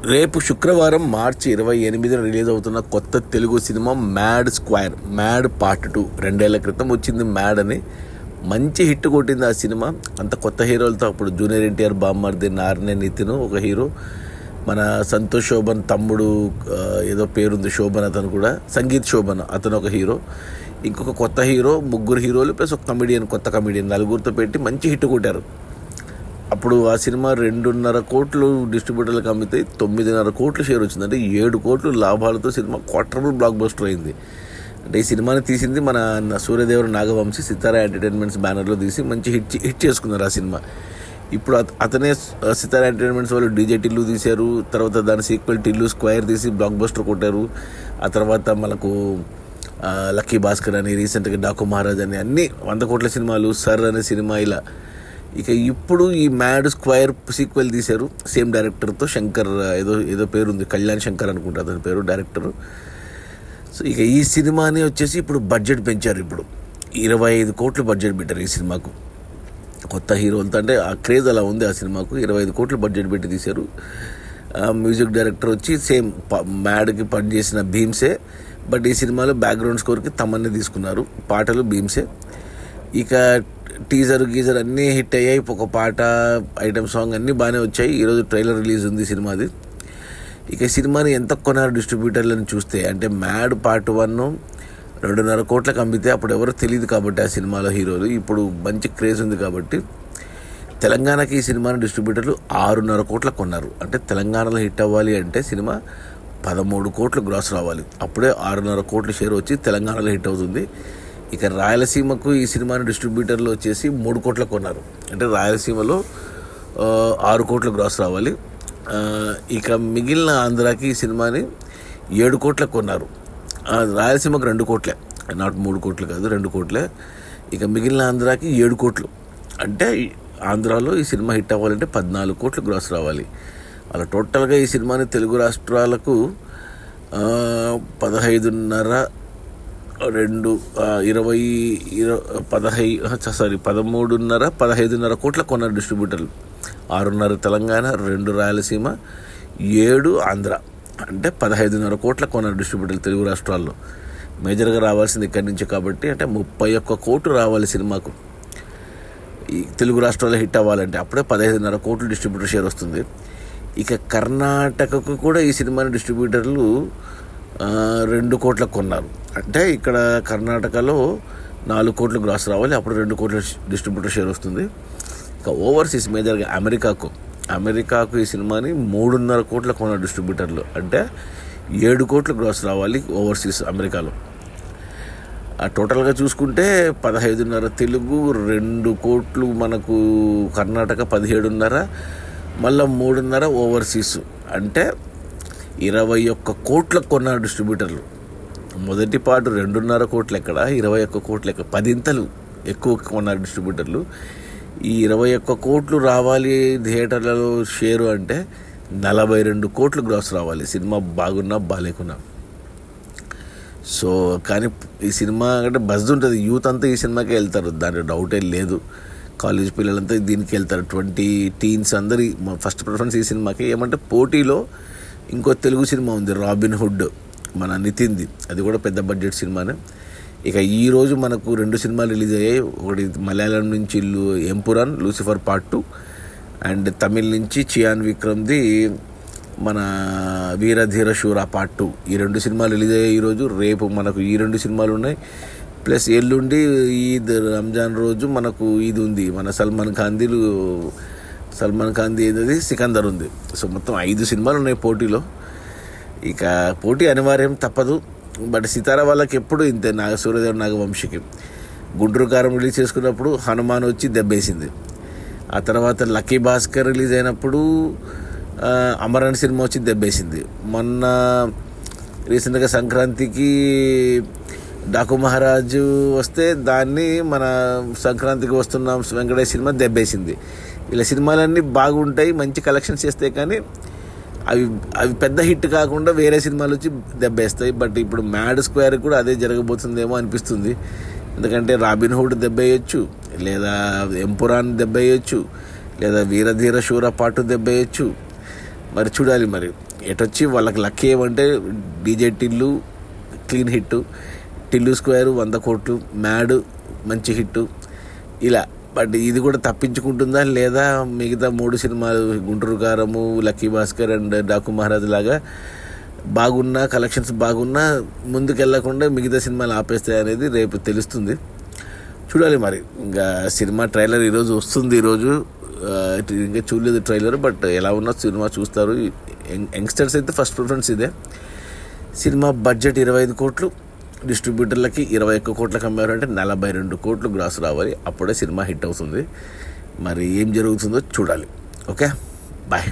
రేపు శుక్రవారం మార్చి 28న రిలీజ్ అవుతున్న కొత్త Telugu cinema mad square, mad part 2. 2 ఏళ్ల క్రితం వచ్చింది మ్యాడ్ అని. మంచి హిట్ కొట్టింది ఆ సినిమా. అంత కొత్త హీరోలతో అప్పుడు జూనియర్ ఎన్టీఆర్ బామ్మర్ది నారనే నితిన్ ఒక హీరో, మన సంతోష్ శోభన్ తమ్ముడు ఏదో పేరుంది శోభన్, అతను కూడా సంగీత్ శోభన్, అతను ఒక హీరో. ఇంకొక కొత్త హీరో, ముగ్గురు హీరోలు ప్లస్ ఒక కమెడియన్, కొత్త కమెడియన్, నలుగురితో పెట్టి మంచి హిట్ కొట్టారు. అప్పుడు ఆ సినిమా 2.5 కోట్లు డిస్ట్రిబ్యూటర్లకు అమ్మితే 9.5 కోట్లు షేర్ వచ్చింది. అంటే 7 కోట్లు లాభాలతో సినిమా క్వార్టరబుల్ బ్లాక్ బస్టర్ అయింది. అంటే ఈ సినిమాని తీసింది మన సూర్యదేవర నాగవంశీ, సితారా ఎంటర్టైన్మెంట్స్ బ్యానర్లో తీసి మంచి హిట్ చేసుకున్నారు ఆ సినిమా. ఇప్పుడు అతనే సితారా ఎంటర్టైన్మెంట్స్ వాళ్ళు డీజే టిల్లు తీశారు. తర్వాత దాని సీక్వెల్ టిల్లు స్క్వేర్ తీసి బ్లాక్ బస్టర్ కొట్టారు. ఆ తర్వాత మనకు లక్కీ భాస్కర్ అని, రీసెంట్గా డాకు మహారాజ్ అని, అన్ని 100 కోట్ల సినిమాలు, సర్ అనే సినిమా, ఇలా. ఇక ఇప్పుడు ఈ మ్యాడ్ స్క్వేర్ సీక్వెల్ తీశారు సేమ్ డైరెక్టర్తో, శంకర్ ఏదో పేరు ఉంది, కళ్యాణ్ శంకర్ అనుకుంటా అతని పేరు డైరెక్టరు. సో ఇక ఈ సినిమాని వచ్చేసి ఇప్పుడు బడ్జెట్ పెంచారు. ఇప్పుడు 25 కోట్లు బడ్జెట్ పెట్టారు ఈ సినిమాకు. కొత్త హీరోలతో అంటే ఆ క్రేజ్ అలా ఉంది ఆ సినిమాకు. 25 కోట్లు బడ్జెట్ పెట్టి తీశారు. మ్యూజిక్ డైరెక్టర్ వచ్చి సేమ్ మ్యాడ్కి పనిచేసిన భీమ్సే, బట్ ఈ సినిమాలో బ్యాక్గ్రౌండ్ స్కోర్కి తమన్ని తీసుకున్నారు. పాటలు భీమ్సే. ఇక టీజర్ గీజర్ అన్నీ హిట్ అయ్యాయి. ఒక పాట, ఐటమ్ సాంగ్ అన్నీ బాగానే వచ్చాయి. ఈరోజు ట్రైలర్ రిలీజ్ ఉంది సినిమాది. ఇక సినిమాని ఎంత కొన్నారు డిస్ట్రిబ్యూటర్లను చూస్తే, అంటే మ్యాడ్ పార్ట్ 1 2.5 కోట్లకు అమ్మితే అప్పుడు ఎవరో తెలియదు కాబట్టి ఆ సినిమాలో హీరోలు. ఇప్పుడు మంచి క్రేజ్ ఉంది కాబట్టి తెలంగాణకి ఈ సినిమాని డిస్ట్రిబ్యూటర్లు 6.5 కోట్లకు కొన్నారు. అంటే తెలంగాణలో హిట్ అవ్వాలి అంటే సినిమా 13 కోట్లు గ్రాస్ రావాలి. అప్పుడే 6.5 కోట్ల షేర్ వచ్చి తెలంగాణలో హిట్ అవుతుంది. ఇక రాయలసీమకు ఈ సినిమాని డిస్ట్రిబ్యూటర్లు వచ్చేసి 3 కోట్లకు కొన్నారు. అంటే రాయలసీమలో 6 కోట్ల గ్రాస్ రావాలి. ఇక మిగిలిన ఆంధ్రాకి ఈ సినిమాని 7 కోట్లకు కొన్నారు. రాయలసీమకు 2 కోట్లే, నాట్ 3 కోట్లు కాదు, 2 కోట్లే. ఇక మిగిలిన ఆంధ్రాకి 7 కోట్లు. అంటే ఆంధ్రాలో ఈ సినిమా హిట్ అవ్వాలంటే 14 కోట్లు గ్రాస్ రావాలి. అలా టోటల్గా ఈ సినిమాని తెలుగు రాష్ట్రాలకు 13.5 కోట్ల కొన్నారు డిస్ట్రిబ్యూటర్లు. 6.5 తెలంగాణ, 2 రాయలసీమ, 7 ఆంధ్ర. అంటే 15.5 కోట్ల కొన్నారు డిస్ట్రిబ్యూటర్లు తెలుగు రాష్ట్రాల్లో. మేజర్గా రావాల్సింది ఇక్కడి నుంచి కాబట్టి, అంటే 31 కోట్లు రావాలి సినిమాకు ఈ తెలుగు రాష్ట్రాల్లో హిట్ అవ్వాలంటే. అప్పుడే 15.5 కోట్లు డిస్ట్రిబ్యూటర్ షేర్ వస్తుంది. ఇక కర్ణాటకకు కూడా ఈ సినిమాని డిస్ట్రిబ్యూటర్లు 2 కోట్లకు కొన్నారు. అంటే ఇక్కడ కర్ణాటకలో 4 కోట్లు గ్రాస్ రావాలి, అప్పుడు 2 కోట్ల డిస్ట్రిబ్యూటర్ షేర్ వస్తుంది. ఇక ఓవర్సీస్ మేజర్గా అమెరికాకు ఈ సినిమాని 3.5 కోట్ల కొన్నారు డిస్ట్రిబ్యూటర్లు. అంటే 7 కోట్లు గ్రాస్ రావాలి ఓవర్సీస్ అమెరికాలో. టోటల్గా చూసుకుంటే 15.5 తెలుగు, 2 కోట్లు మనకు కర్ణాటక, 17.5, మళ్ళీ 3.5 ఓవర్సీస్. అంటే 21 కోట్లకు కొన్నారు డిస్ట్రిబ్యూటర్లు. మొదటి పాటు 2.5 కోట్లు ఎక్కడ, 21 కోట్లు ఎక్కడ, 10 ఇంతలు ఎక్కువ కొన్నారు డిస్ట్రిబ్యూటర్లు. ఈ 21 కోట్లు రావాలి థియేటర్లలో షేరు అంటే 42 కోట్లు గ్రాస్ రావాలి, సినిమా బాగున్నా బాగాలేకున్నా. సో కానీ ఈ సినిమా అంటే బజ్ ఉంటుంది, యూత్ అంతా ఈ సినిమాకే వెళ్తారు, దాంట్లో డౌటే లేదు. కాలేజ్ పిల్లలంతా దీనికి వెళ్తారు, 20 టీన్స్ అందరి ఫస్ట్ ప్రిఫరెన్స్ ఈ సినిమాకి. ఏమంటే పోటీలో ఇంకో తెలుగు సినిమా ఉంది, రాబిన్ హుడ్, మన నితిన్ది. అది కూడా పెద్ద బడ్జెట్ సినిమానే. ఇక ఈరోజు మనకు 2 సినిమాలు రిలీజ్ అయ్యాయి. ఒకటి మలయాళం నుంచి Empuraan, Lucifer part 2, and Tamil నుంచి చియాన్ విక్రమ్ది మన వీరధీర శూర పార్ట్ 2. ఈ 2 సినిమాలు రిలీజ్ అయ్యాయి ఈరోజు. రేపు మనకు ఈ 2 సినిమాలు ఉన్నాయి. ప్లస్ ఎల్లుండి ఈద్, రంజాన్ రోజు మనకు ఈద్ ఉంది. మన సల్మాన్ ఖాన్ది ఏదది సికందర్ ఉంది. సో మొత్తం 5 సినిమాలు ఉన్నాయి పోటీలో. ఇక పోటీ అనివార్యం, తప్పదు. బట్ సితారా వాళ్ళకి ఎప్పుడు ఇంతే, సూర్యదేవర నాగవంశీకి. గుంటూరు కారం రిలీజ్ చేసుకున్నప్పుడు హనుమాన్ వచ్చి దెబ్బేసింది. ఆ తర్వాత లక్కీ భాస్కర్ రిలీజ్ అయినప్పుడు అమరన్ సినిమా వచ్చి దెబ్బేసింది. మొన్న రీసెంట్గా సంక్రాంతికి డాకు మహారాజు వస్తే దాన్ని మన సంక్రాంతికి వస్తున్న వెంకటేష్ సినిమా దెబ్బేసింది. ఇలా సినిమాలన్నీ బాగుంటాయి, మంచి కలెక్షన్స్ చేస్తాయి, కానీ అవి పెద్ద హిట్ కాకుండా వేరే సినిమాలు వచ్చి దెబ్బేస్తాయి. బట్ ఇప్పుడు మ్యాడ్ స్క్వేర్ కూడా అదే జరగబోతుందేమో అనిపిస్తుంది. ఎందుకంటే రాబిన్ హుడ్ దెబ్బేయచ్చు, లేదా ఎంపురాన్ దెబ్బేయచ్చు, లేదా వీరధీర శూర పాటు దెబ్బేయచ్చు. మరి చూడాలి మరి. ఎటొచ్చి వాళ్ళకి లక్ ఏమంటే DJ Tillu clean hit, Tillu square 100 కోట్లు, మ్యాడ్ మంచి హిట్ ఇలా. బట్ ఇది కూడా తప్పించుకుంటుందా లేదా మిగతా 3 సినిమాలు గుంటూరు కారము, లక్కీ భాస్కర్ అండ్ డాకు మహారాజ్ లాగా బాగున్నా కలెక్షన్స్ బాగున్నా ముందుకెళ్లకుండా మిగతా సినిమాలు ఆపేస్తాయి అనేది రేపు తెలుస్తుంది. చూడాలి మరి. ఇంకా సినిమా ట్రైలర్ ఈరోజు వస్తుంది. ఈరోజు ఇంకా చూడలేదు ట్రైలర్, బట్ ఎలా ఉన్నా సినిమా చూస్తారు. యంగ్స్టర్స్ అయితే ఫస్ట్ ప్రిఫరెన్స్ ఇదే. సినిమా బడ్జెట్ 25 కోట్లు, డిస్ట్రిబ్యూటర్లకి 21 కోట్లకు అమ్మారంటే 42 కోట్లు గ్రాస్ రావాలి. అప్పుడే సినిమా హిట్ అవుతుంది. మరి ఏం జరుగుతుందో చూడాలి. Okay, bye.